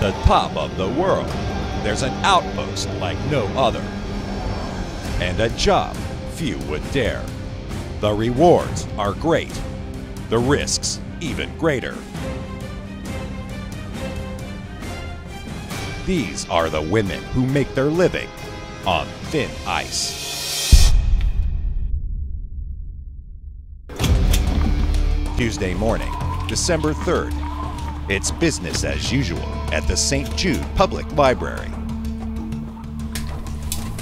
the top of the world. There's an outpost like no other, and a job few would dare. The rewards are great, the risks even greater. These are the women who make their living on thin ice. Tuesday morning, December 3rd. It's business as usual at the St. Jude Public Library.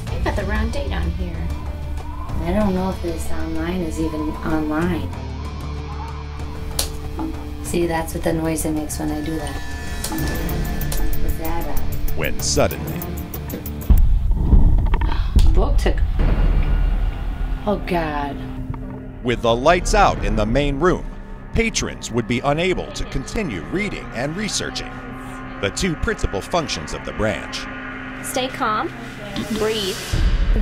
I got the wrong date on here. I don't know if this online is even online. See, that's what the noise it makes when I do that. What's that about? When suddenly, Book took... Oh, God. with the lights out in the main room, patrons would be unable to continue reading and researching, the two principal functions of the branch. Stay calm, breathe.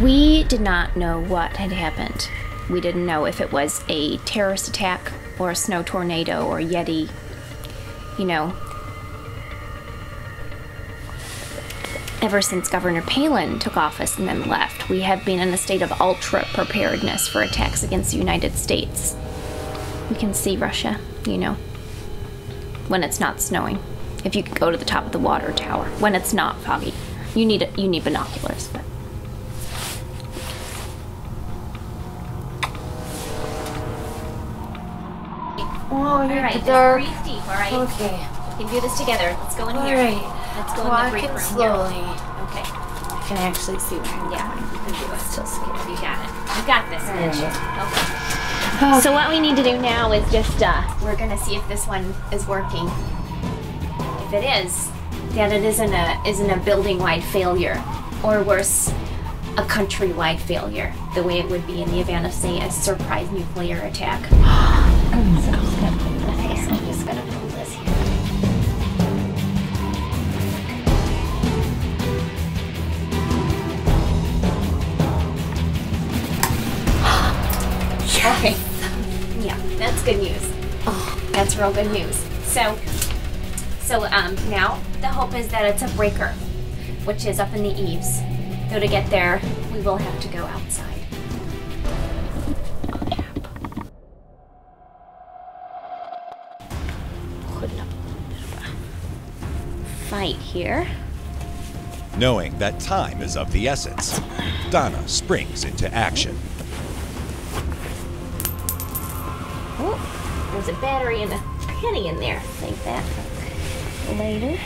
We did not know what had happened. We didn't know if it was a terrorist attack or a snow tornado or Yeti. You know, ever since Governor Palin took office and then left, we have been in a state of ultra preparedness for attacks against the United States. We can see Russia, you know, when it's not snowing. If you could go to the top of the water tower, when it's not foggy. You need binoculars, but. Oh, All right, dark. just breathe deep, all right? Okay. We can do this together. Let's go in All here. right. Let's go in the Walking break room. slowly. Here. Okay. I can actually see where I'm Yeah, you can do it. still scared. You got it. You got this, Midge. right. Okay. Okay. So what we need to do now is just, we're gonna see if this one is working. If it is, then it isn't a building-wide failure, or worse, a countrywide failure, the way it would be in the event of, say, a surprise nuclear attack. I'm just gonna pull this here. Okay. Yeah, that's good news. That's real good news. So now the hope is that it's a breaker, which is up in the eaves. Though to get there, we will have to go outside. Putting up a bit of a fight here. Knowing that time is of the essence, Donna springs into action. Oh, there's a battery and a penny in there. Save that for later.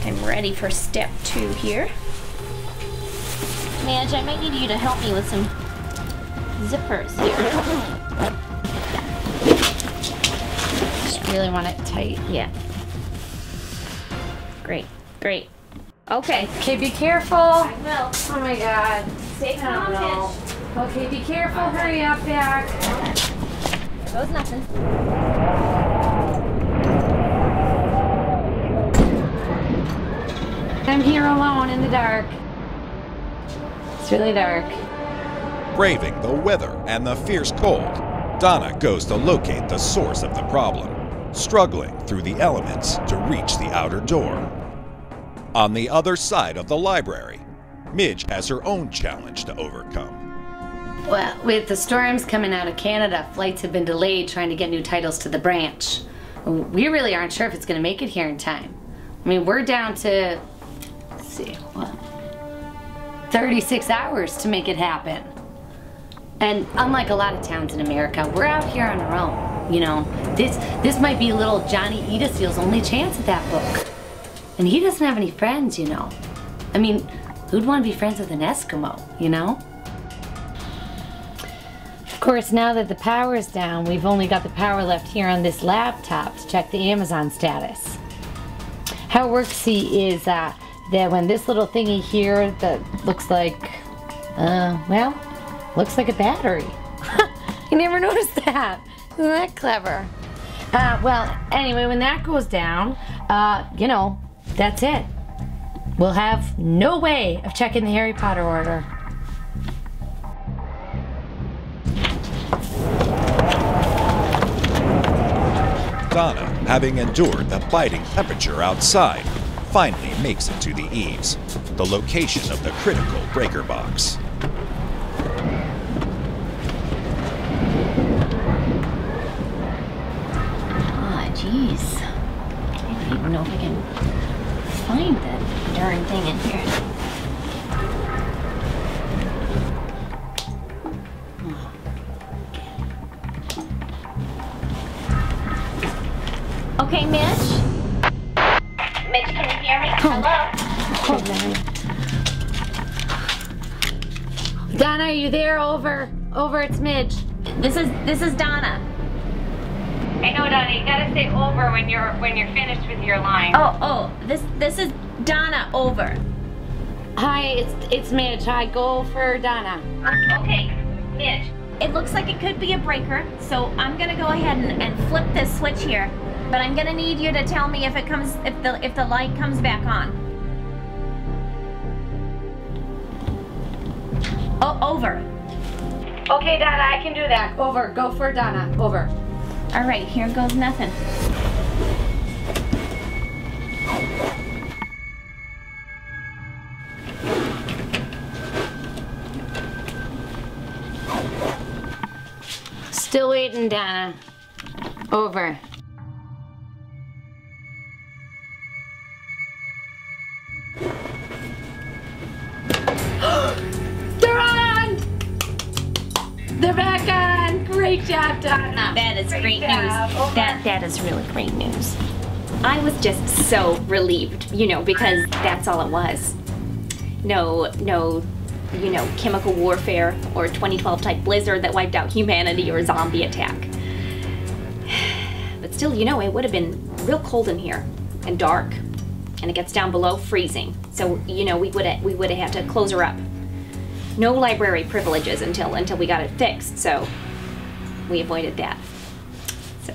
I'm ready for step 2 here. Midge, I might need you to help me with some zippers here. Just really want it tight. Yeah. Great, great. Okay. Okay, be careful. I will. Oh my God. Stay calm, Midge. Okay, be careful. Hurry up, back. There goes nothing. I'm here alone in the dark. It's really dark. Braving the weather and the fierce cold, Donna goes to locate the source of the problem, struggling through the elements to reach the outer door. On the other side of the library, Midge has her own challenge to overcome. Well, with the storms coming out of Canada, flights have been delayed trying to get new titles to the branch. We really aren't sure if it's going to make it here in time. I mean, we're down to, let's see, what? 36 hours to make it happen. And unlike a lot of towns in America, we're out here on our own. You know, this might be little Johnny Edaseal's only chance at that book. And he doesn't have any friends, you know. I mean, who'd want to be friends with an Eskimo, you know? Of course, now that the power's down, we've only got the power left here on this laptop to check the Amazon status. How it works, see, is that when this little thingy here that looks like, well, looks like a battery. You never noticed that. Isn't that clever? Well, anyway, when that goes down, you know, that's it. we'll have no way of checking the Harry Potter order. Donna, having endured the biting temperature outside, finally makes it to the eaves, the location of the critical breaker box. Ah, jeez. I don't even know if I can find that darn thing in here. Okay, Midge? Midge, can you hear me? Hello? Donna, are you there? Over. Over, it's Midge. This is Donna. I know, Donna. You gotta say over when you're finished with your line. Oh, this is Donna. Over. Hi, it's Midge. Hi, go for Donna. Okay, Midge. It looks like it could be a breaker, so I'm gonna go ahead and flip this switch here. But I'm gonna need you to tell me if the light comes back on. Oh, over. Okay, Donna, I can do that. Over. Go for Donna. Over. All right, here goes nothing. Still waiting, Donna. Over. They're on! They're back on! Great job, Donna. That is great news. That is really great news. I was just so relieved, because that's all it was. No, chemical warfare or 2012 type blizzard that wiped out humanity or zombie attack. But still, it would have been real cold in here and dark, and it gets down below freezing. So, we would have had to close her up. No library privileges until we got it fixed, so we avoided that. So,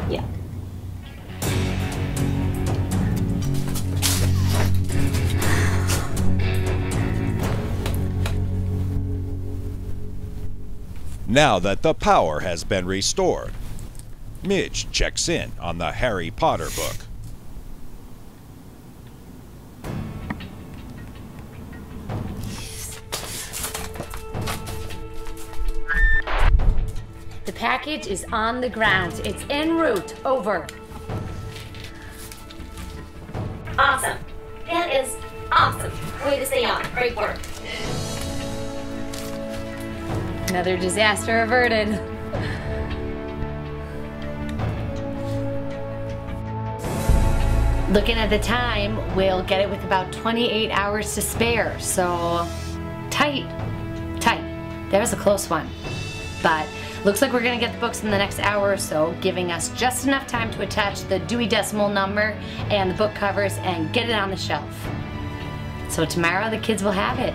yeah. Now that the power has been restored, Midge checks in on the Harry Potter book. The package is on the ground. It's en route. Over. Awesome. That is awesome. Way to stay on. Great work. Another disaster averted. Looking at the time, we'll get it with about 28 hours to spare, so tight. That was a close one. But looks like we're gonna get the books in the next hour or so, giving us just enough time to attach the Dewey Decimal number and the book covers and get it on the shelf. So tomorrow the kids will have it.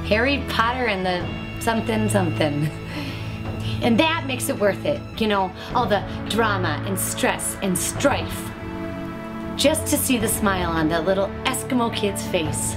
Harry Potter and the something. And that makes it worth it. All the drama and stress and strife. Just to see the smile on that little Eskimo kid's face.